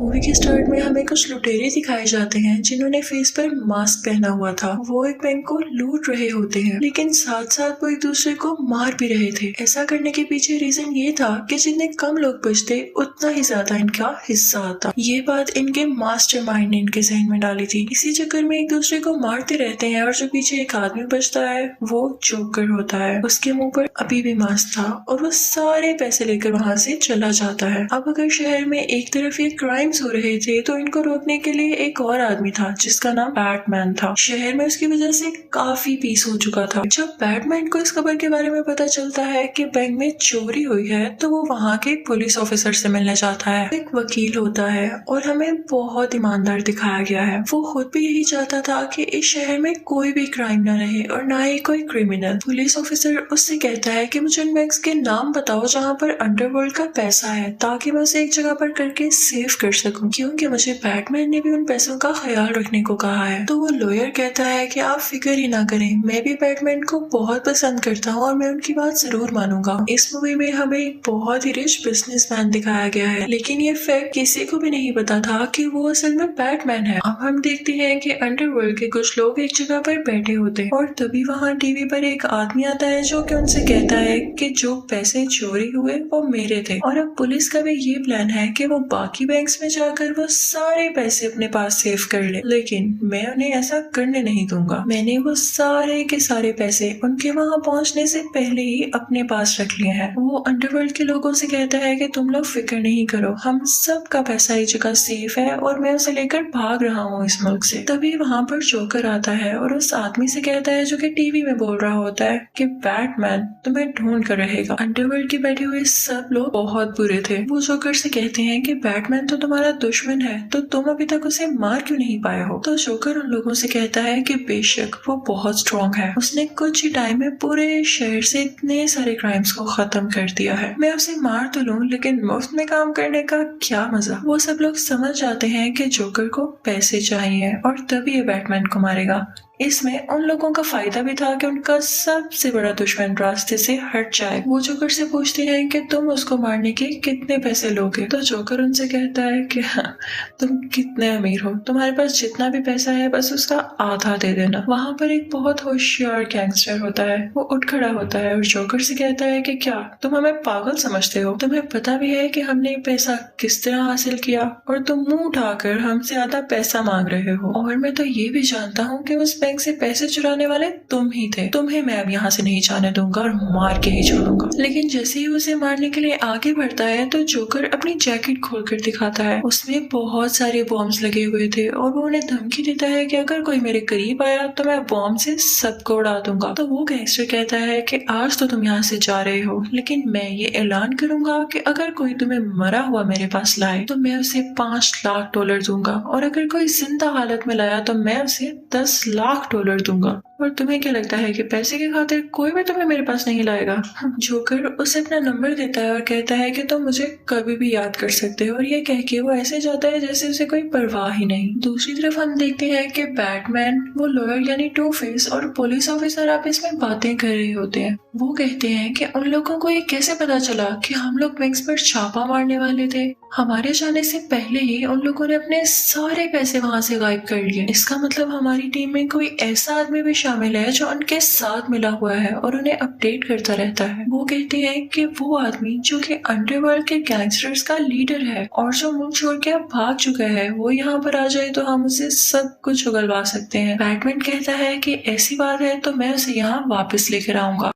Movie के start में हमें कुछ लुटेरे दिखाए जाते हैं जिन्होंने फेस पर मास्क पहना हुआ था। वो एक बैंक को लूट रहे होते हैं, लेकिन साथ साथ वो एक दूसरे को मार भी रहे थे। ऐसा करने के पीछे रीजन ये था कि जितने कम लोग बचते उतना ही ज्यादा इनका हिस्सा आता। ये बात इनके मास्टरमाइंड ने इनके जहन में डाली थी। इसी चक्कर में एक दूसरे को मारते रहते हैं और जो पीछे एक आदमी बचता है वो जोकर होता है। उसके मुंह पर अभी भी मास्क था और वो सारे पैसे लेकर वहाँ से चला जाता है। अब अगर शहर में एक तरफ ये क्राइम्स हो रहे थे तो इनको रोकने के लिए एक और आदमी था जिसका नाम बैटमैन था। शहर में उसकी वजह से काफी पीस हो चुका था। जब बैटमैन को इस खबर के बारे में पता चलता है कि बैंक में चोरी हुई है तो वो वहाँ के पुलिस ऑफिसर से मिलने जाता है। एक वकील होता है और हमें बहुत ईमानदार दिखाया गया है। वो खुद भी यही चाहता था कि इस शहर में कोई भी क्राइम न रहे और ना ही कोई क्रिमिनल। पुलिस ऑफिसर उससे कहता है कि मुझे उन बैंक्स के नाम बताओ जहाँ पर अंडरवर्ल्ड का पैसा है, ताकि मैं उसे एक जगह पर करके सेव कर सकूं, क्योंकि मुझे बैटमैन ने भी उन पैसों का ख्याल रखने को कहा है। तो वो लॉयर कहता है कि आप फिक्र ही ना करें, मैं भी बैटमैन को बहुत पसंद करता हूँ और मैं उनकी बात जरूर मानूंगा। इस मूवी में हमें एक बहुत ही रिच बिजनेसमैन दिखाया गया है, लेकिन ये फैक्ट किसी को भी नहीं पता था कि वो असल में बैटमैन है। अब हम देखते हैं कि अंडरवर्ल्ड के कुछ लोग एक जगह पर बैठे होते हैं और तभी वहाँ टीवी पर एक आदमी आता है जो कि उनसे कहता है कि जो पैसे चोरी हुए वो मेरे थे। और अब पुलिस का भी ये प्लान है कि वो बाकी बैंक्स में जाकर वो सारे पैसे अपने पास सेव कर ले, लेकिन मैं उन्हें ऐसा करने नहीं दूंगा। मैंने वो सारे के सारे पैसे उनके वहाँ पहुँचने से पहले ही अपने पास रख लिए हैं। वो अंडरवर्ल्ड के लोगों से कहता है कि तुम लोग फिक्र नहीं करो, हम सब का पैसा एक जगह सेफ है और मैं उसे लेकर भाग रहा हूँ इस मुल्क से। तभी वहाँ पर जोकर आता है और उस आदमी से कहता है जो कि टीवी में बोल रहा होता है कि बैटमैन तुम्हें ढूंढ कर रहेगा। अंडरवर्ल्ड के बैठे हुए सब लोग बहुत बुरे थे। वो जोकर से कहते हैं कि बैटमैन तो तुम्हारा दुश्मन है, तो तुम अभी तक उसे मार क्यों नहीं पाए हो। तो जोकर उन लोगों से कहता है कि बेशक वो बहुत स्ट्रॉन्ग है, उसने कुछ ही टाइम में पूरे शहर से इतने सारे क्राइम्स को खत्म कर दिया है। मैं उसे मार तो लूं, लेकिन मुफ्त में काम करने का क्या मजा। वो सब लोग समझ जाते हैं कि जोकर को पैसे चाहिए और तभी ये बैटमैन को मारेगा। इसमें उन लोगों का फायदा भी था कि उनका सबसे बड़ा दुश्मन रास्ते से हट जाए। वो जोकर से पूछते हैं कि तुम उसको मारने के कितने पैसे लोगे। तो जोकर उनसे कहता है कि हाँ, तुम कितने अमीर हो, तुम्हारे पास जितना भी पैसा है बस उसका आधा दे देना। वहाँ पर एक बहुत होशियार गैंगस्टर होता है, वो उठ खड़ा होता है और जोकर से कहता है कि क्या तुम हमें पागल समझते हो, तुम्हें पता भी है कि हमने पैसा किस तरह हासिल किया और तुम मुंह उठाकर हमसे ज्यादा पैसा मांग रहे हो। और मैं तो ये भी जानता हूँ कि उस बैंक से पैसे चुराने वाले तुम ही थे, तुम्हें मैं अब यहाँ से नहीं जाने दूंगा और मार के ही छोड़ूंगा। लेकिन जैसे ही उसे मारने के लिए आगे बढ़ता है तो जोकर अपनी जैकेट खोलकर दिखाता है। उसमें बहुत सारे बॉम्ब्स लगे हुए थे और वो उन्हें धमकी देता है कि अगर कोई मेरे करीब आया तो मैं बॉम्ब से सबको उड़ा दूंगा। तो वो गैंगस्टर कहता है कि आज तो तुम यहाँ से जा रहे हो, लेकिन मैं ये ऐलान करूंगा कि अगर कोई तुम्हें मरा हुआ मेरे पास लाए तो मैं उसे $5 लाख दूंगा, और अगर कोई जिंदा हालत में लाया तो मैं उसे $10 लाख दूंगा। और तुम्हें क्या लगता है कि पैसे की खातिर कोई भी तुम्हें मेरे पास नहीं लाएगा। जोकर उसे अपना नंबर देता है और कहता है कि तुम मुझे कभी भी याद कर सकते हो, और ये कह के वो ऐसे जाता है जैसे उसे कोई परवाह ही नहीं। दूसरी तरफ हम देखते हैं कि बैटमैन, वो लॉयर यानी टू फेस और पुलिस ऑफिसर आपस में बातें कर रहे होते हैं। वो कहते हैं कि उन लोगों को ये कैसे पता चला कि हम लोग बैंक्स पर छापा मारने वाले थे। हमारे जाने से पहले ही उन लोगों ने अपने सारे पैसे वहाँ से गायब कर लिए। इसका मतलब हमारी टीम में कोई ऐसा आदमी भी शामिल है जो उनके साथ मिला हुआ है और उन्हें अपडेट करता रहता है। वो कहते हैं कि वो आदमी जो कि अंडरवर्ल्ड के गैंगस्टर्स का लीडर है और जो मुल्क छोड़ के अब भाग चुका है, वो यहाँ पर आ जाए तो हम उसे सब कुछ उगलवा सकते हैं। बैटमैन कहता है कि ऐसी बात है तो मैं उसे यहाँ वापस लेकर आऊंगा।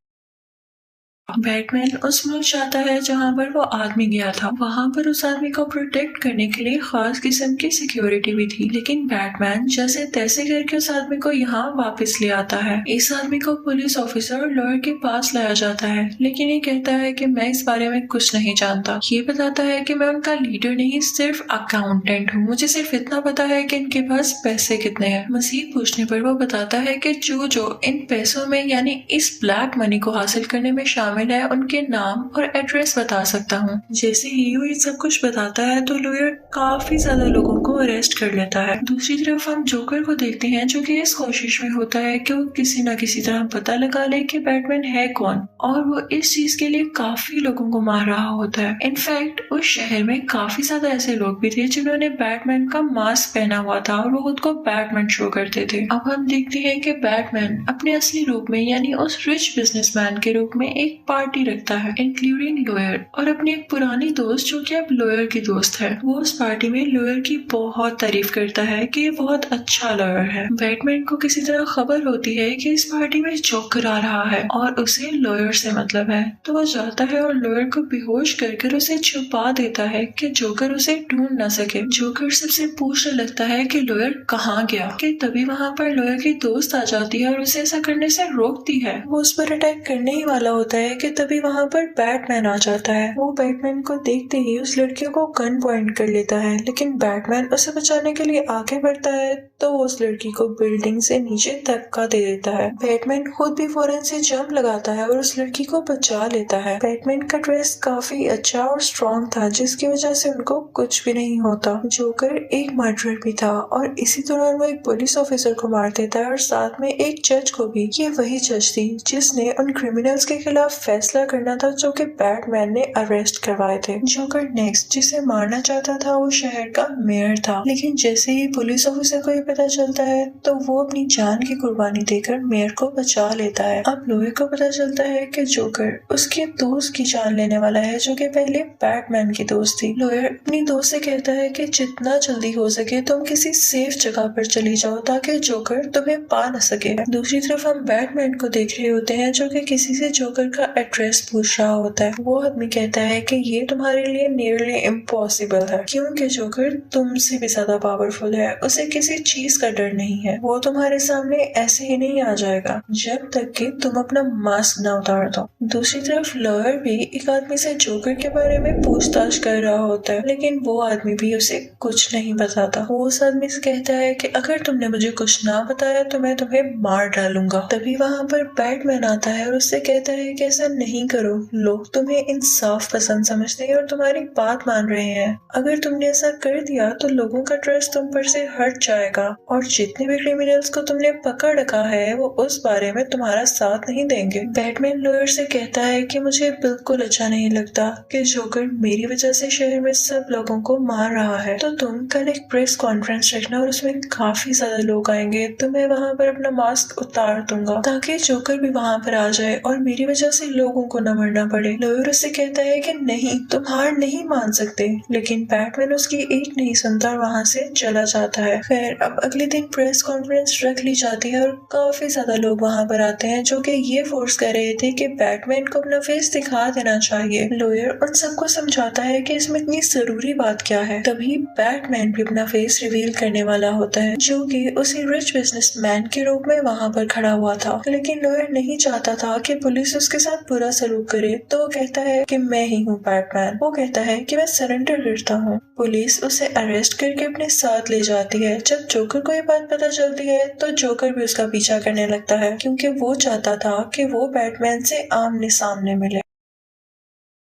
बैटमैन उस मुल्क जाता है जहाँ पर वो आदमी गया था। वहाँ पर उस आदमी को प्रोटेक्ट करने के लिए खास किस्म की सिक्योरिटी भी थी, लेकिन बैटमैन जैसे तैसे करके उस आदमी को यहाँ वापस ले आता है। इस आदमी को पुलिस ऑफिसर और लॉयर के पास लाया जाता है, लेकिन ये कहता है कि मैं इस बारे में कुछ नहीं जानता। ये बताता है कि मैं उनका लीडर नहीं, सिर्फ अकाउंटेंट हूँ, मुझे सिर्फ इतना पता है कि इनके पास पैसे कितने हैं। मजीद पूछने पर वो बताता है कि जो इन पैसों में यानी इस ब्लैक मनी को हासिल करने में शामिल शामिल है उनके नाम और एड्रेस बता सकता हूँ। जैसे ही वो ये सब कुछ बताता है तो लॉयर काफी ज्यादा लोगों को अरेस्ट कर लेता है। दूसरी तरफ हम जोकर को देखते हैं जो कि इस कोशिश में होता है कि वो किसी न किसी तरह पता लगा ले कि बैटमैन है कौन, और वो इस चीज के लिए काफी लोगों को मार रहा होता है। इनफैक्ट उस शहर में काफी ज्यादा ऐसे लोग भी थे जिन्होंने बैटमैन का मास्क पहना हुआ था और वो खुद को बैटमैन शो करते थे। अब हम देखते हैं कि बैटमैन अपने असली रूप में यानी उस रिच बिजनेसमैन के रूप में एक पार्टी रखता है इंक्लूडिंग लॉयर और अपनी एक पुरानी दोस्त जो कि अब लॉयर की दोस्त है। वो उस पार्टी में लॉयर की बहुत तारीफ करता है कि ये बहुत अच्छा लॉयर है। बैटमैन को किसी तरह खबर होती है कि इस पार्टी में जोकर आ रहा है और उसे लॉयर से मतलब है, तो वो जाता है और लॉयर को बेहोश कर उसे छुपा देता है कि जोकर उसे ढूंढ न सके। जोकर सबसे पूछने लगता है कि लॉयर कहाँ गया, कि तभी वहाँ पर लॉयर की दोस्त आ जाती है और उसे ऐसा करने से रोकती है। वो उस पर अटैक करने ही वाला होता है कि तभी वहाँ पर बैटमैन आ जाता है। वो बैटमैन को देखते ही उस लड़की को गन पॉइंट कर लेता है, लेकिन बैटमैन उसे बचाने के लिए आगे बढ़ता है तो वो उस लड़की को बिल्डिंग से नीचे धक्का दे देता है। बैटमैन खुद भी फौरन से जंप लगाता है और उस लड़की को बचा लेता है। बैटमैन का ड्रेस काफी अच्छा और स्ट्रॉन्ग था जिसकी वजह से उनको कुछ भी नहीं होता। जोकर एक मर्डरर भी था और इसी दौरान वो एक पुलिस ऑफिसर को मार देता है और साथ में एक जज को भी। ये वही जज थी जिसने उन क्रिमिनल्स के खिलाफ फैसला करना था जो कि बैटमैन ने अरेस्ट करवाए थे। जोकर नेक्स्ट जिसे मारना चाहता था वो शहर का मेयर था, लेकिन जैसे ही पुलिस ऑफिसर को ये पता चलता है तो वो अपनी जान की कुर्बानी देकर मेयर को बचा लेता है। अब लॉयर को पता चलता है कि जोकर उसके दोस्त की जान लेने वाला है जो कि पहले बैटमैन की दोस्त थी। लॉयर अपनी दोस्त से कहता है कि जितना जल्दी हो सके तुम किसी सेफ जगह पर चली जाओ ताकि जोकर तुम्हें पा न सके। दूसरी तरफ हम बैटमैन को देख रहे होते हैं जो कि किसी से जोकर का एड्रेस पूछ रहा होता है। वो आदमी कहता है कि ये तुम्हारे लिए नियरली इम्पॉसिबल है क्योंकि जोकर तुमसे भी ज्यादा पावरफुल है, उसे किसी चीज का डर नहीं है, वो तुम्हारे सामने ऐसे ही नहीं आ जाएगा जब तक कि तुम अपना मास्क न उतार दो। दूसरी तरफ लॉयर भी एक आदमी से जोकर के बारे में पूछताछ कर रहा होता है, लेकिन वो आदमी भी उसे कुछ नहीं बताता। वो उस आदमी से कहता है कि अगर तुमने मुझे कुछ ना बताया तो मैं तुम्हें मार डालूंगा। तभी वहाँ पर बैटमैन आता है और उससे कहता है कि ऐसा नहीं करो, लोग तुम्हें इंसाफ पसंद समझते हैं और तुम्हारी बात मान रहे हैं। अगर तुमने ऐसा कर दिया तो लोगों का ट्रस्ट तुम पर से हट जाएगा और जितने भी क्रिमिनल्स को तुमने पकड़ रखा है वो उस बारे में तुम्हारा साथ नहीं देंगे। बैटमैन लॉयर से कहता है कि मुझे बिल्कुल अच्छा नहीं लगता कि जोकर मेरी वजह से शहर में सब लोगों को मार रहा है, तो तुम कल एक प्रेस कॉन्फ्रेंस रखना और उसमें काफी ज्यादा लोग आएंगे, तो मैं वहाँ पर अपना मास्क उतार दूंगा ताकि जोकर भी वहाँ पर आ जाए और मेरी वजह से लोगों को न मरना पड़े। लॉयर उससे कहता है कि नहीं, तुम हार नहीं मान सकते, लेकिन बैटमैन उसकी एक नहीं सुनता और वहाँ से चला जाता है। खैर अब अगले दिन प्रेस कॉन्फ्रेंस रख ली जाती है और काफी ज्यादा लोग वहाँ पर आते हैं जो कि ये फोर्स कर रहे थे कि बैटमैन को अपना फेस दिखा देना चाहिए। लॉयर उन सबको समझाता है कि इसमें इतनी जरूरी बात क्या है। तभी बैटमैन भी अपना फेस रिवील करने वाला होता है जो कि उसी रिच बिजनेसमैन के रूप में वहाँ पर खड़ा हुआ था, लेकिन लॉयर नहीं चाहता था कि पुलिस उसके साथ बुरा सलूक करे, तो वो कहता है कि मैं ही हूँ बैटमैन। वो कहता है कि मैं सरेंडर करता हूँ। पुलिस उसे अरेस्ट करके अपने साथ ले जाती है। जब जोकर को ये बात पता चलती है तो जोकर भी उसका पीछा करने लगता है क्योंकि वो चाहता था कि वो बैटमैन से आमने सामने मिले।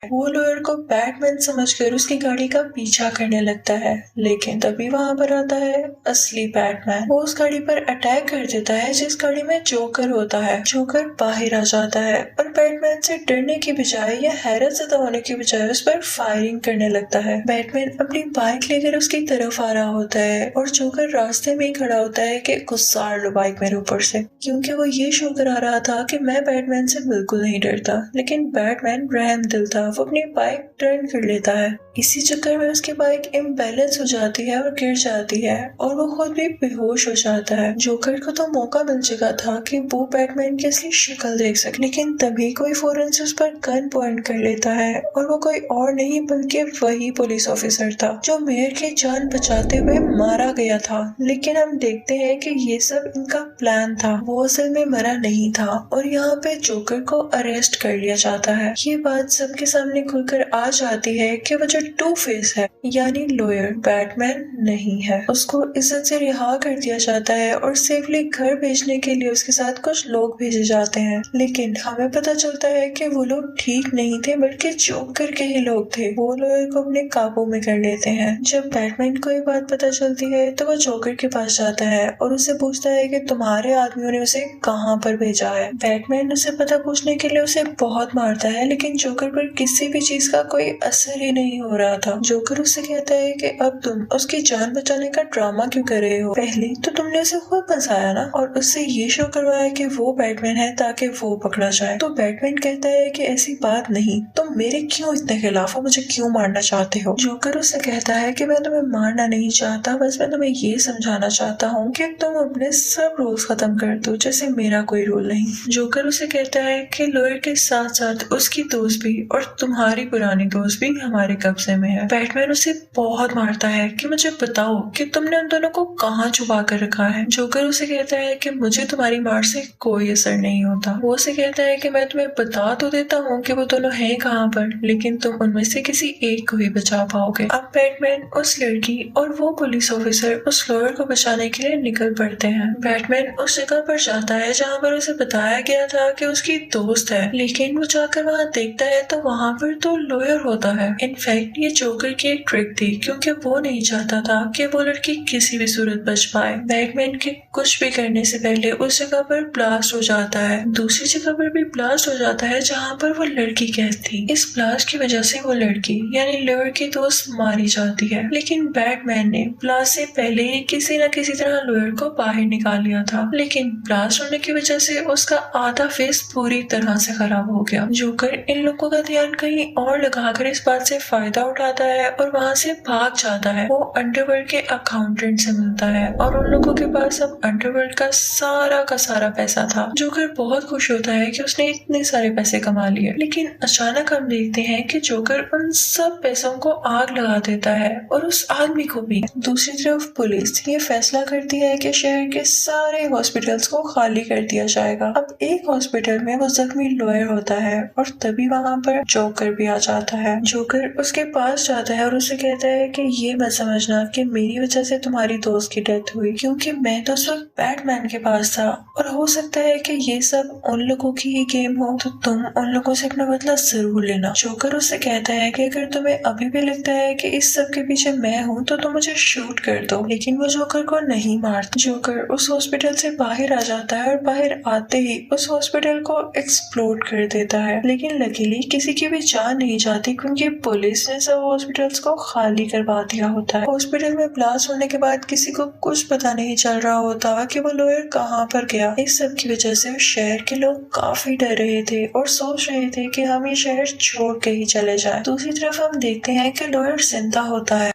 वो लॉयर को बैटमैन समझकर उसकी गाड़ी का पीछा करने लगता है, लेकिन तभी वहाँ पर आता है असली बैटमैन। वो उस गाड़ी पर अटैक कर देता है जिस गाड़ी में जोकर होता है। जोकर बाहर आ जाता है और बैटमैन से डरने की बजाय या हैरत ज़दा होने की बजाय उस पर फायरिंग करने लगता है। बैटमैन अपनी बाइक लेकर उसकी तरफ आ रहा होता है और जोकर रास्ते में ही खड़ा होता है कि गुस्सार लो बाइक मेरे ऊपर से, क्योंकि वो ये शो करा रहा था कि मैं बैटमैन से बिल्कुल नहीं डरता। लेकिन बैटमैन रहम दिल था, वो अपनी बाइक टर्न कर लेता है। इसी चक्कर में उसकी बाइक इम्बैलेंस हो जाती है और गिर जाती है और वो खुद भी बेहोश हो जाता है। जोकर को तो मौका मिल चुका था कि वो बैटमैन की असली शक्ल देख सके, लेकिन तभी कोई फौरन से उस पर गन पॉइंट कर लेता है और वो कोई और नहीं बल्कि वही पुलिस ऑफिसर था जो मेयर की जान बचाते हुए मारा गया था। लेकिन हम देखते हैं कि ये सब इनका प्लान था, वो असल में मरा नहीं था और यहाँ पे जोकर को अरेस्ट कर लिया जाता है। ये बात सबके सामने सामने खुलकर आ जाती है कि वो जो टू फेस है यानी लॉयर बैटमैन नहीं है। उसको इज्जत से रिहा कर दिया जाता है और सेफली घर भेजने के लिए उसके साथ कुछ लोग भेजे जाते हैं, लेकिन हमें पता चलता है कि वो लोग ठीक नहीं थे बल्कि जोकर के ही लोग थे। वो लॉयर को अपने काबू में कर लेते हैं। जब बैटमैन को ये बात पता चलती है तो वो जोकर के पास जाता है और उससे पूछता है कि तुम्हारे आदमियों ने उसे कहाँ पर भेजा है। बैटमैन उसे पता पूछने के लिए उसे बहुत मारता है, लेकिन जोकर पर किसी भी चीज का कोई असर ही नहीं हो रहा था। जोकर उससे कहता है कि अब तुम उसकी जान बचाने का ड्रामा क्यों कर रहे हो? पहले तो तुमने उसे खुद फंसाया ना, और उससे ये शो करवाया कि वो बैटमैन है ताकि वो पकड़ा जाए। तो बैटमैन कहता है कि ऐसी बात नहीं, तुम मेरे क्यों इतने खिलाफ हो, मुझे क्यों मारना चाहते हो? जोकर उससे कहता है कि मैं तुम्हें मारना नहीं चाहता, बस मैं तुम्हें ये समझाना चाहता हूँ कि तुम अपने सब रूल्स खत्म कर दो, जैसे मेरा कोई रूल नहीं। जोकर उसे कहता है कि लॉयर के साथ साथ उसकी दोस्त भी और तुम्हारी पुरानी दोस्त भी हमारे कब्जे में है। बैटमैन उसे बहुत मारता है कि मुझे बताओ कि तुमने उन दोनों को कहाँ छुपा कर रखा है। जोकर उसे कहता है कि मुझे तुम्हारी मार से कोई असर नहीं होता। वो उसे कहता है कि मैं तुम्हें बता तो देता हूँ कि वो दोनों हैं कहाँ पर, लेकिन तुम उनमें से किसी एक को ही बचा पाओगे। अब बैटमैन, उस लड़की और वो पुलिस ऑफिसर उस लॉयर को बचाने के लिए निकल पड़ते हैं। बैटमैन उस जगह पर जाता है जहाँ पर उसे बताया गया था कि उसकी दोस्त है, लेकिन वो जाकर वहाँ देखता है तो वहाँ पर तो लॉयर होता है। इनफैक्ट ये जोकर की एक ट्रिक थी, क्योंकि वो नहीं चाहता था कि वो लड़की किसी भी सूरत बच पाए। बैटमैन के कुछ भी करने से पहले उस जगह पर ब्लास्ट हो जाता है। दूसरी जगह पर भी ब्लास्ट हो जाता है जहाँ पर वो लड़की कैद थी। इस ब्लास्ट की वजह से वो लड़की यानी लॉयर की दोस्त मारी जाती है, लेकिन बैटमैन ने ब्लास्ट से पहले ही किसी न किसी तरह लॉयर को बाहर निकाल लिया था। लेकिन ब्लास्ट होने की वजह से उसका आधा फेस पूरी तरह से खराब हो गया। जोकर इन लोगों का ध्यान कहीं और लगाकर इस बात से फायदा उठाता है और वहाँ से भाग जाता है। वो अंडरवर्ल्ड के अकाउंटेंट से मिलता है और उन लोगों के पास अब अंडरवर्ल्ड का सारा पैसा था। जोकर बहुत खुश होता है कि उसने इतने सारे पैसे कमा लिए, लेकिन अचानक हम देखते हैं कि जोकर उन सब पैसों को आग लगा देता है और उस आदमी को भी। दूसरी तरफ पुलिस ये फैसला करती है कि शहर के सारे हॉस्पिटल्स को खाली कर दिया जाएगा। अब एक हॉस्पिटल में वो जख्मी लॉयर होता है और तभी वहाँ पर जोकर भी आ जाता है। जोकर उसके पास जाता है और उसे कहता है कि ये मत समझना कि मेरी वजह से तुम्हारी दोस्त की डेथ हुई, क्योंकि मैं तो उस वक्त बैटमैन के पास था और हो सकता है कि ये सब उन लोगों की ही गेम हो, तो तुम उन लोगों से अपना बदला जरूर लेना। जोकर उससे कहता है कि अगर तुम्हें अभी भी लगता है कि इस सब के पीछे मैं हूँ तो तुम मुझे शूट कर दो, लेकिन वो जोकर को नहीं मारता। जोकर उस हॉस्पिटल से बाहर आ जाता है और बाहर आते ही उस हॉस्पिटल को एक्सप्लोड कर देता है, लेकिन लकीली किसी की भी जान नहीं जाती क्योंकि पुलिस ने सब हॉस्पिटल्स को खाली करवा दिया होता है। हॉस्पिटल में ब्लास्ट होने के बाद किसी को कुछ पता नहीं चल रहा होता कि वो लॉयर कहाँ पर गया। इस सब की वजह से शहर के लोग काफी डर रहे थे और सोच रहे थे कि हम ये शहर छोड़ के ही चले जाएं। दूसरी तरफ हम देखते हैं कि लॉयर जिंदा होता है।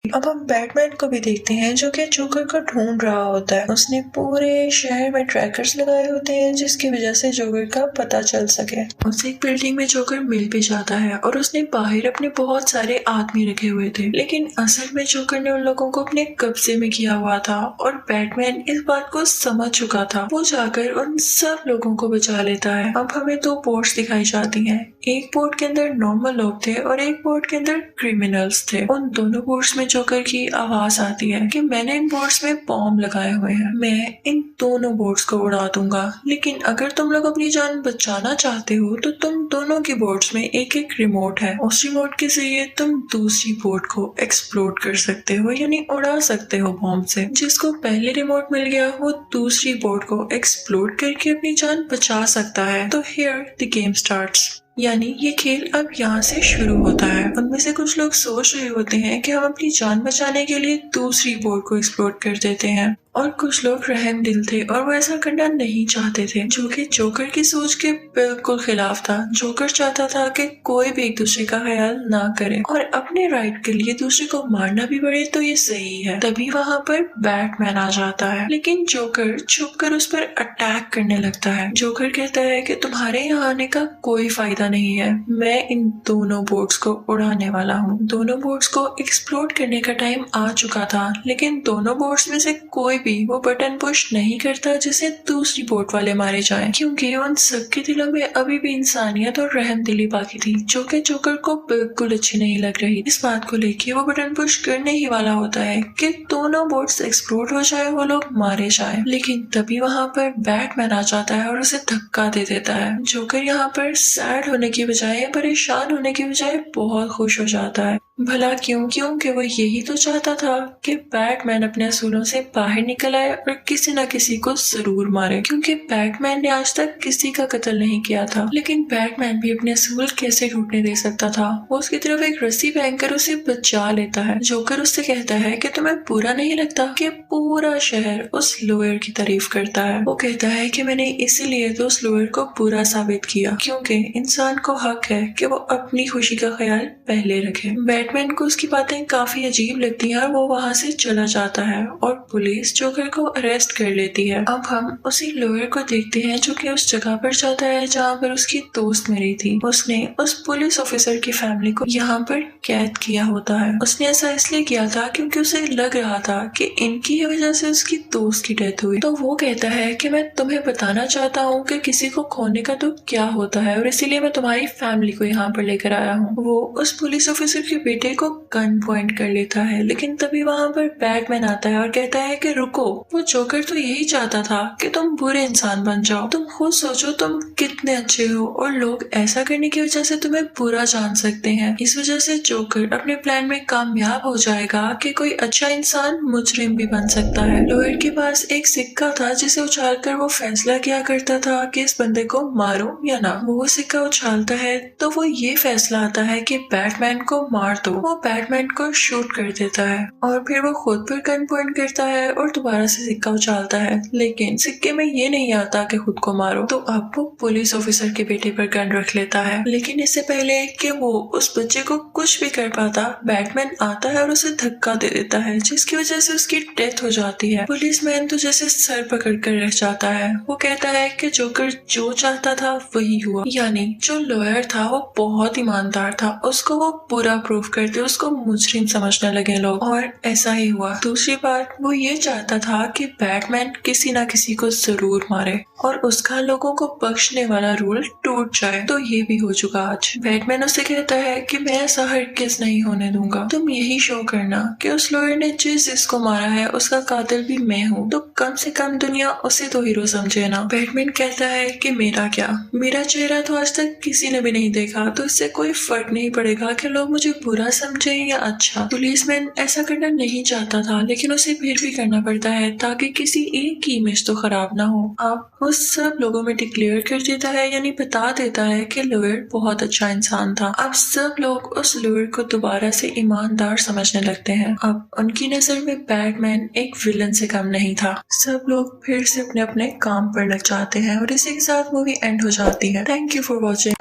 अब हम बैटमैन को भी देखते हैं जो कि जोकर को ढूंढ रहा होता है। उसने पूरे शहर में ट्रैकर्स लगाए होते हैं जिसकी वजह से जोकर का पता चल सके। उसे एक बिल्डिंग में जोकर मिल भी जाता है और उसने बाहर अपने बहुत सारे आदमी रखे हुए थे, लेकिन असल में जोकर ने उन लोगों को अपने कब्जे में किया हुआ था और बैटमैन इस बात को समझ चुका था। वो जाकर उन सब लोगों को बचा लेता है। अब हमें दो बोट्स दिखाई जाती हैं। एक बोट के अंदर नॉर्मल लोग थे और एक बोट के अंदर क्रिमिनल्स थे। उन दोनों बोट्स में जोकर की आवाज आती है कि मैंने इन बोट्स में बॉम्ब लगाए हुए हैं, मैं इन दोनों बोट्स को उड़ा दूंगा, लेकिन अगर तुम लोग अपनी जान बचाना चाहते हो तो तुम दोनों की बोट्स में एक एक रिमोट है। उस रिमोट के जरिए तुम दूसरी बोट को एक्सप्लोड कर सकते हो यानी उड़ा सकते हो बॉम्ब से। जिसको पहले रिमोट मिल गया वो दूसरी बोट को एक्सप्लोड करके अपनी जान बचा सकता है। तो हियर द गेम स्टार्ट्स, यानी ये खेल अब यहाँ से शुरू होता है। उनमें से कुछ लोग सोच रहे होते हैं कि हम अपनी जान बचाने के लिए दूसरी बोट को एक्सप्लोर कर देते हैं, और कुछ लोग रहम दिल थे और वो ऐसा करना नहीं चाहते थे, जो कि जोकर की सोच के बिल्कुल खिलाफ था। जोकर चाहता था कि कोई भी एक दूसरे का ख्याल ना करे और अपने राइट के लिए दूसरे को मारना भी पड़े तो ये सही है। तभी वहाँ पर बैटमैन आ जाता है, लेकिन जोकर छुपकर उस पर अटैक करने लगता है। जोकर कहता है कि तुम्हारे यहाँ आने का कोई फायदा नहीं है, मैं इन दोनों बोट्स को उड़ाने वाला हूँ। दोनों बोट्स को एक्सप्लोर करने का टाइम आ चुका था, लेकिन दोनों बोट्स में से कोई भी वो बटन पुश नहीं करता जिसे दूसरी बोट वाले मारे जाएं, क्योंकि उन सबके दिलों में अभी भी इंसानियत और रहमदिली बाकी थी, जो कि जोकर को बिल्कुल अच्छी नहीं लग रही। इस बात को लेके वो बटन पुश करने ही वाला होता है कि दोनों बोट्स एक्सप्लोड हो जाए, वो लोग मारे जाए, लेकिन तभी वहाँ पर बैटमैन आ जाता है और उसे धक्का दे देता है। जोकर यहाँ पर सैड होने की बजाय, परेशान होने की बजाय बहुत खुश हो जाता है। भला क्यों? क्योंकि वो यही तो चाहता था कि बैटमैन अपने असूलों से बाहर निकल आए और किसी न किसी को जरूर मारे, क्योंकि बैटमैन ने आज तक किसी का कत्ल नहीं किया था। लेकिन बैटमैन भी अपने असूल कैसे टूटने दे सकता था? वो उसकी तरफ एक रस्सी पहनकर उसे बचा लेता है। जोकर उससे कहता है कि तुम्हें बुरा नहीं लगता कि पूरा शहर उस लॉयर की तारीफ करता है? वो कहता है कि मैंने इसीलिए तो उस लॉयर को बुरा साबित किया, क्योंकि इंसान को हक है कि वो अपनी खुशी का ख्याल पहले रखे। बैटमैन को उसकी बातें काफी अजीब लगती हैं और वो वहाँ से चला जाता है और पुलिस जोकर को अरेस्ट कर लेती है। अब हम उसी लॉयर को देखते हैं जो कि उस जगह पर जाता है जहाँ पर उसकी दोस्त मरी थी। उसने उस पुलिस ऑफिसर की फैमिली को यहाँ पर कैद किया होता है। उसने ऐसा इसलिए किया था क्योंकि उसे लग रहा था कि इनकी वजह से उसकी दोस्त की डेथ हुई। तो वो कहता है कि मैं तुम्हें बताना चाहता हूँ कि किसी को खोने का दुख क्या होता है और इसीलिए मैं तुम्हारी फैमिली को यहाँ पर लेकर आया हूँ। वो उस पुलिस ऑफिसर के बेटे को गन पॉइंट कर लेता है, लेकिन तभी वहाँ पर बैटमैन आता है और कहता है कि रुको, वो जोकर तो यही चाहता था कि तुम बुरे इंसान बन जाओ। तुम खुद सोचो तुम कितने अच्छे हो और लोग ऐसा करने की वजह से तुम्हें बुरा जान सकते हैं। इस वजह से जोकर अपने प्लान में कामयाब हो जाएगा कि कोई अच्छा इंसान मुजरिम भी बन सकता है। लॉयर के पास एक सिक्का था जिसे उछालकर वो फैसला किया करता था कि इस बंदे को मारो या ना। वो सिक्का उछालता है तो वो ये फैसला आता है कि बैटमैन को मार दो। वो बैटमैन को शूट कर देता है और फिर वो खुद पर गन पॉइंट करता है और दोबारा से सिक्का उछालता है, लेकिन सिक्के में ये नहीं आता कि खुद को मारो। तो अब वो पुलिस ऑफिसर के बेटे पर गन रख लेता है, लेकिन इससे पहले कि वो उस बच्चे को कुछ भी कर पाता, बैटमैन आता है और उसे धक्का दे देता है, जिसकी वजह से उसकी डेथ हो जाती है। पुलिसमैन तो जैसे सर पकड़ कर रह जाता है। वो कहता है कि जोकर जो चाहता था वही हुआ, यानी जो लॉयर था वो बहुत ईमानदार था, उसको वो बुरा प्रूफ करते उसको मुजरिम समझने लगे लोग, और ऐसा ही हुआ। दूसरी बात, वो ये चाहता था कि बैटमैन किसी ना किसी को जरूर मारे और उसका लोगों को बख्शने वाला रूल टूट जाए। तो ये भी हो चुका आज। बैटमैन उसे कहता है कि मैं ऐसा हरगिज़ नहीं होने दूंगा। तुम यही शो करना कि उस लॉयर ने जिसको मारा है उसका कातिल भी मैं हूँ, तो कम से कम दुनिया उसे तो हीरो समझे ना। बैटमैन कहता है कि मेरा क्या, मेरा चेहरा तो आज तक किसी ने भी नहीं देखा, तो इससे कोई फर्क नहीं पड़ेगा कि लोग मुझे बुरा समझे या अच्छा। पुलिसमैन ऐसा करना नहीं चाहता था, लेकिन उसे फिर भी करना पड़ता है ताकि किसी एक की इमेज तो खराब ना हो। अब वो सब लोगों में डिक्लेयर कर देता है, यानी बता देता है कि लॉयर बहुत अच्छा इंसान था। अब सब लोग उस लॉयर को दोबारा से ईमानदार समझने लगते हैं। अब उनकी नजर में बैटमैन एक विलन से कम नहीं था। सब लोग फिर से अपने अपने काम पर लग जाते हैं और इसी के साथ मूवी एंड हो जाती है। Thank you for watching.